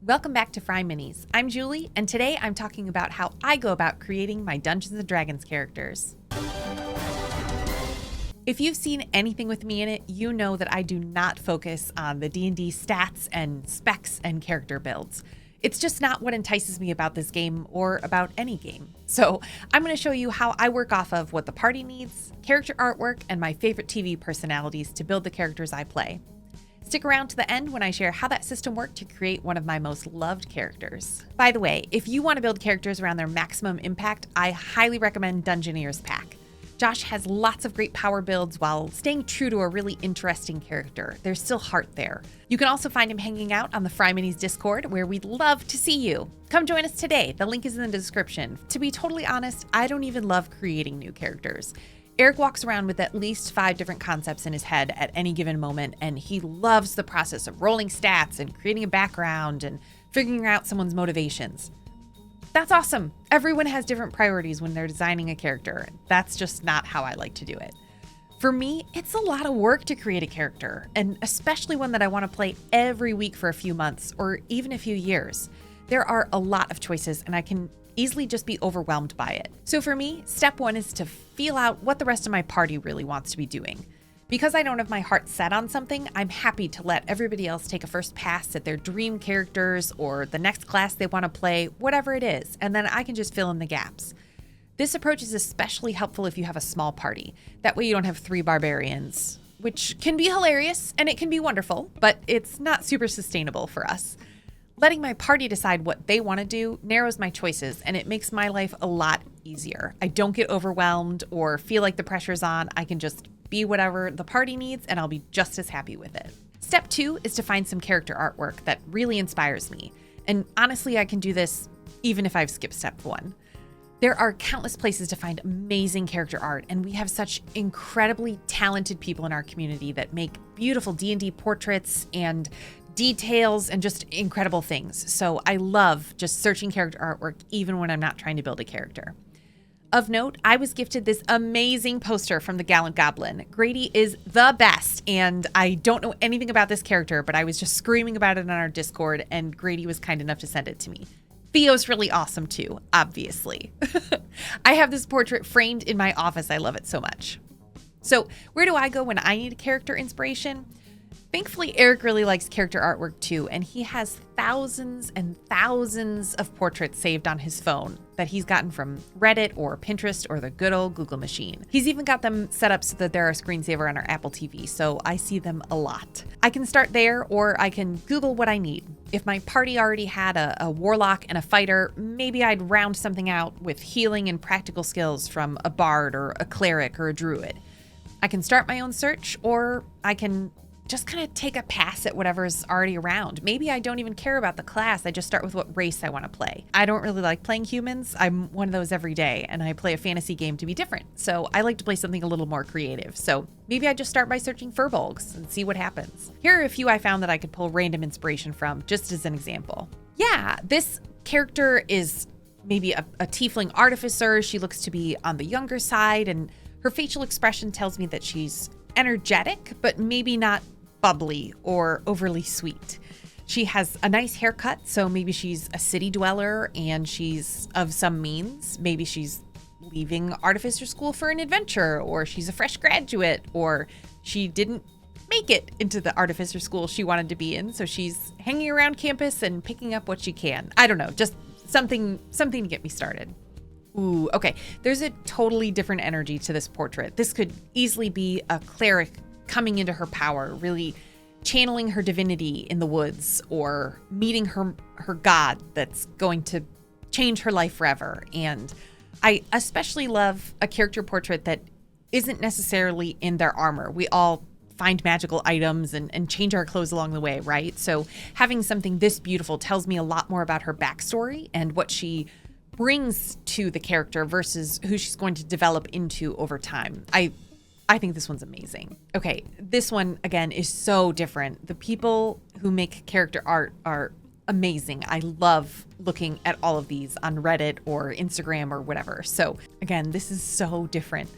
Welcome back to FryMinis. I'm Julie, and today I'm talking about how I go about creating my Dungeons & Dragons characters. If you've seen anything with me in it, you know that I do not focus on the D&D stats and specs and character builds. It's just not what entices me about this game or about any game. So I'm going to show you how I work off of what the party needs, character artwork, and my favorite TV personalities to build the characters I play. Stick around to the end when I share how that system worked to create one of my most loved characters. By the way, if you want to build characters around their maximum impact, I highly recommend Dungeoneer's Pack. Josh has lots of great power builds while staying true to a really interesting character. There's still heart there. You can also find him hanging out on the FryMinis Discord, where we'd love to see you. Come join us today. The link is in the description. To be totally honest, I don't even love creating new characters. Eric walks around with at least 5 different concepts in his head at any given moment, and he loves the process of rolling stats and creating a background and figuring out someone's motivations. That's awesome. Everyone has different priorities when they're designing a character. That's just not how I like to do it. For me, it's a lot of work to create a character, and especially one that I want to play every week for a few months or even a few years. There are a lot of choices, and I can easily just be overwhelmed by it. So for me, step 1 is to feel out what the rest of my party really wants to be doing. Because I don't have my heart set on something, I'm happy to let everybody else take a first pass at their dream characters or the next class they want to play, whatever it is, and then I can just fill in the gaps. This approach is especially helpful if you have a small party. That way you don't have 3 barbarians, which can be hilarious and it can be wonderful, but it's not super sustainable for us. Letting my party decide what they want to do narrows my choices, and it makes my life a lot easier. I don't get overwhelmed or feel like the pressure's on. I can just be whatever the party needs, and I'll be just as happy with it. Step 2 is to find some character artwork that really inspires me. And honestly, I can do this even if I've skipped step 1. There are countless places to find amazing character art, and we have such incredibly talented people in our community that make beautiful D&D portraits and details and just incredible things. So I love just searching character artwork even when I'm not trying to build a character. Of note, I was gifted this amazing poster from the Gallant Goblin. Grady is the best, and I don't know anything about this character, but I was just screaming about it on our Discord, and Grady was kind enough to send it to me. Theo's really awesome too, obviously. I have this portrait framed in my office. I love it so much. So where do I go when I need a character inspiration? Thankfully, Eric really likes character artwork too, and he has thousands and thousands of portraits saved on his phone that he's gotten from Reddit or Pinterest or the good old Google machine. He's even got them set up so that they're a screensaver on our Apple TV, so I see them a lot. I can start there, or I can Google what I need. If my party already had a warlock and a fighter, maybe I'd round something out with healing and practical skills from a bard or a cleric or a druid. I can start my own search, or I can just kind of take a pass at whatever's already around. Maybe I don't even care about the class. I just start with what race I want to play. I don't really like playing humans. I'm one of those every day, and I play a fantasy game to be different. So I like to play something a little more creative. So maybe I just start by searching furbolgs and see what happens. Here are a few I found that I could pull random inspiration from, just as an example. Yeah, this character is maybe a tiefling artificer. She looks to be on the younger side, and her facial expression tells me that she's energetic, but maybe not bubbly or overly sweet. She has a nice haircut, so maybe she's a city dweller and she's of some means. Maybe she's leaving artificer school for an adventure, or she's a fresh graduate, or she didn't make it into the artificer school she wanted to be in, so she's hanging around campus and picking up what she can. I don't know, just something to get me started. Ooh, okay. There's a totally different energy to this portrait. This could easily be a cleric coming into her power, really channeling her divinity in the woods, or meeting her god that's going to change her life forever. And I especially love a character portrait that isn't necessarily in their armor. We all find magical items and change our clothes along the way, right? So having something this beautiful tells me a lot more about her backstory and what she brings to the character versus who she's going to develop into over time. I think this one's amazing. Okay, this one, again, is so different. The people who make character art are amazing. I love looking at all of these on Reddit or Instagram or whatever. So again, this is so different.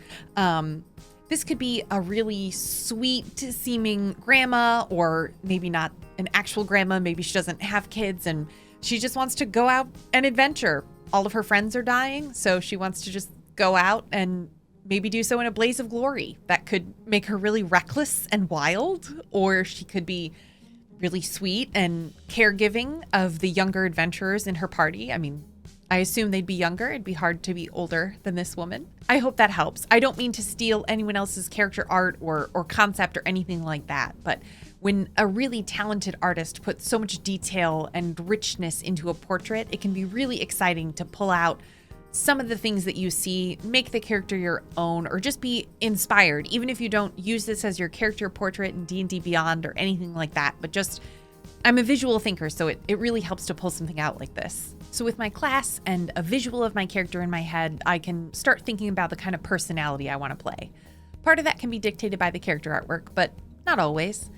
This could be a really sweet seeming grandma, or maybe not an actual grandma. Maybe she doesn't have kids and she just wants to go out and adventure. All of her friends are dying, so she wants to just go out and maybe do so in a blaze of glory. That could make her really reckless and wild, or she could be really sweet and caregiving of the younger adventurers in her party. I mean, I assume they'd be younger. It'd be hard to be older than this woman. I hope that helps. I don't mean to steal anyone else's character art or concept or anything like that, but when a really talented artist puts so much detail and richness into a portrait, it can be really exciting to pull out some of the things that you see, make the character your own, or just be inspired, even if you don't use this as your character portrait in D&D Beyond or anything like that. But just, I'm a visual thinker, so it really helps to pull something out like this. So with my class and a visual of my character in my head, I can start thinking about the kind of personality I want to play. Part of that can be dictated by the character artwork, but not always.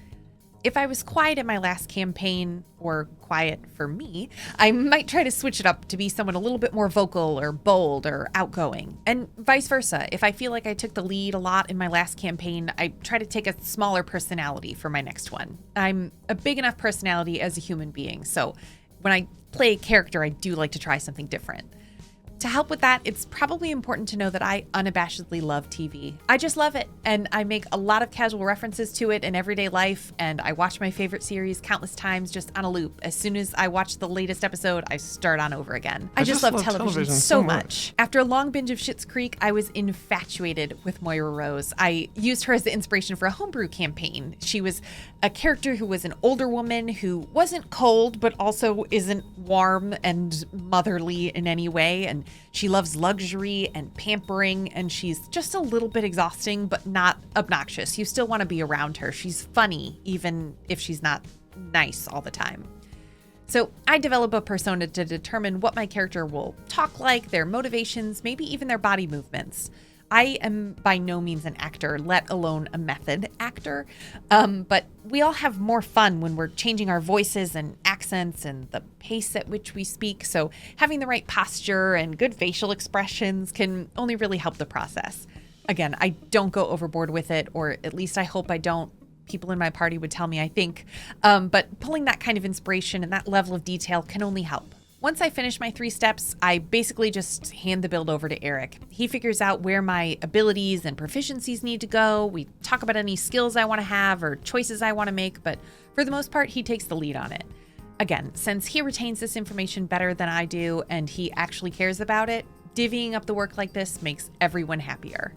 If I was quiet in my last campaign, or quiet for me, I might try to switch it up to be someone a little bit more vocal or bold or outgoing. And vice versa. If I feel like I took the lead a lot in my last campaign, I try to take a smaller personality for my next one. I'm a big enough personality as a human being, so when I play a character, I do like to try something different. To help with that, it's probably important to know that I unabashedly love TV. I just love it, and I make a lot of casual references to it in everyday life, and I watch my favorite series countless times just on a loop. As soon as I watch the latest episode, I start on over again. I just love television so much. After a long binge of Schitt's Creek, I was infatuated with Moira Rose. I used her as the inspiration for a homebrew campaign. She was a character who was an older woman who wasn't cold, but also isn't warm and motherly in any way, and she loves luxury and pampering, and she's just a little bit exhausting, but not obnoxious. You still want to be around her. She's funny, even if she's not nice all the time. So I develop a persona to determine what my character will talk like, their motivations, maybe even their body movements. I am by no means an actor, let alone a method actor, but we all have more fun when we're changing our voices and accents and the pace at which we speak, so having the right posture and good facial expressions can only really help the process. Again, I don't go overboard with it, or at least I hope I don't. People in my party would tell me I think, but pulling that kind of inspiration and that level of detail can only help. Once I finish my 3 steps, I basically just hand the build over to Eric. He figures out where my abilities and proficiencies need to go. We talk about any skills I want to have or choices I want to make, but for the most part, he takes the lead on it. Again, since he retains this information better than I do and he actually cares about it, divvying up the work like this makes everyone happier.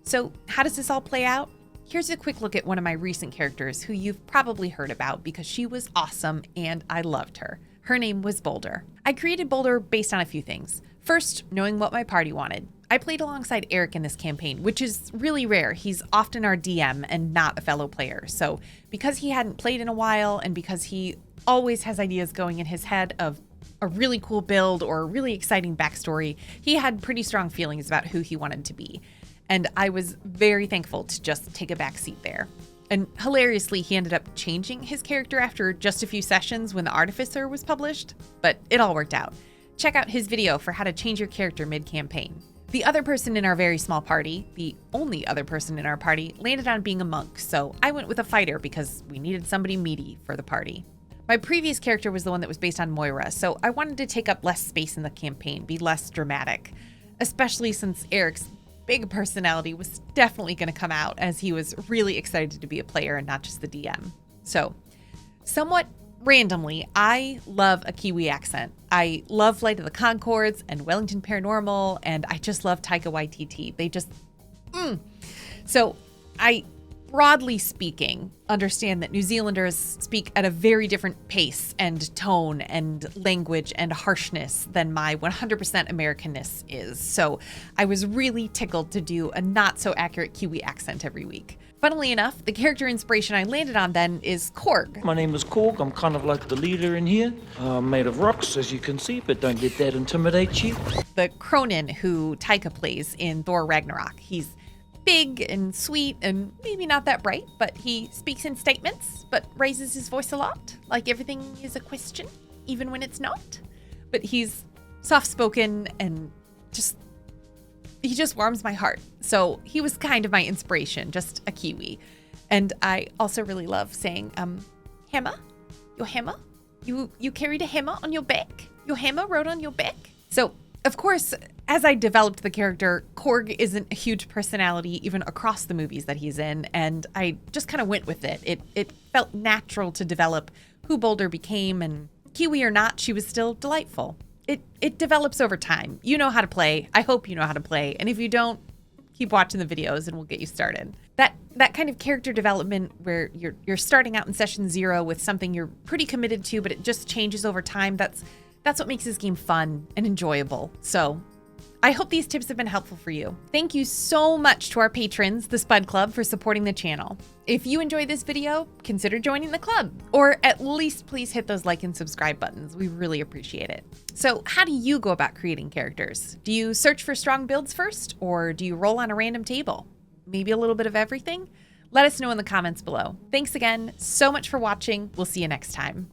So how does this all play out? Here's a quick look at one of my recent characters who you've probably heard about because she was awesome and I loved her. Her name was Boulder. I created Boulder based on a few things. First, knowing what my party wanted. I played alongside Eric in this campaign, which is really rare. He's often our DM and not a fellow player. So because he hadn't played in a while and because he always has ideas going in his head of a really cool build or a really exciting backstory, he had pretty strong feelings about who he wanted to be. And I was very thankful to just take a back seat there. And hilariously, he ended up changing his character after just a few sessions when The Artificer was published, but it all worked out. Check out his video for how to change your character mid-campaign. The other person in our very small party, the only other person in our party, landed on being a monk, so I went with a fighter because we needed somebody meaty for the party. My previous character was the one that was based on Moira, so I wanted to take up less space in the campaign, be less dramatic, especially since Eric's big personality was definitely going to come out as he was really excited to be a player and not just the DM. So, somewhat randomly, I love a Kiwi accent. I love Flight of the Conchords and Wellington Paranormal, and I just love Taika Waititi. They just, So, I, broadly speaking, understand that New Zealanders speak at a very different pace and tone and language and harshness than my 100% Americanness is. So I was really tickled to do a not so accurate Kiwi accent every week. Funnily enough, the character inspiration I landed on then is Korg. My name is Korg. I'm kind of like the leader in here. I'm made of rocks, as you can see, but don't let that intimidate you. The Cronin who Taika plays in Thor Ragnarok. He's big and sweet and maybe not that bright, but he speaks in statements, but raises his voice a lot, like everything is a question, even when it's not. But he's soft-spoken and just he just warms my heart. So he was kind of my inspiration, just a Kiwi. And I also really love saying, hammer? Your hammer? You carried a hammer on your back? Your hammer rode on your back? So, of course, as I developed the character, Korg isn't a huge personality even across the movies that he's in, and I just kind of went with it. It felt natural to develop who Boulder became, and Kiwi or not, she was still delightful. It develops over time. You know how to play. I hope you know how to play, and if you don't, keep watching the videos and we'll get you started. That kind of character development where you're starting out in session 0 with something you're pretty committed to, but it just changes over time, that's what makes this game fun and enjoyable. So I hope these tips have been helpful for you. Thank you so much to our patrons, the Spud Club, for supporting the channel. If you enjoyed this video, consider joining the club, or at least please hit those like and subscribe buttons. We really appreciate it. So how do you go about creating characters? Do you search for strong builds first, or do you roll on a random table? Maybe a little bit of everything? Let us know in the comments below. Thanks again so much for watching. We'll see you next time.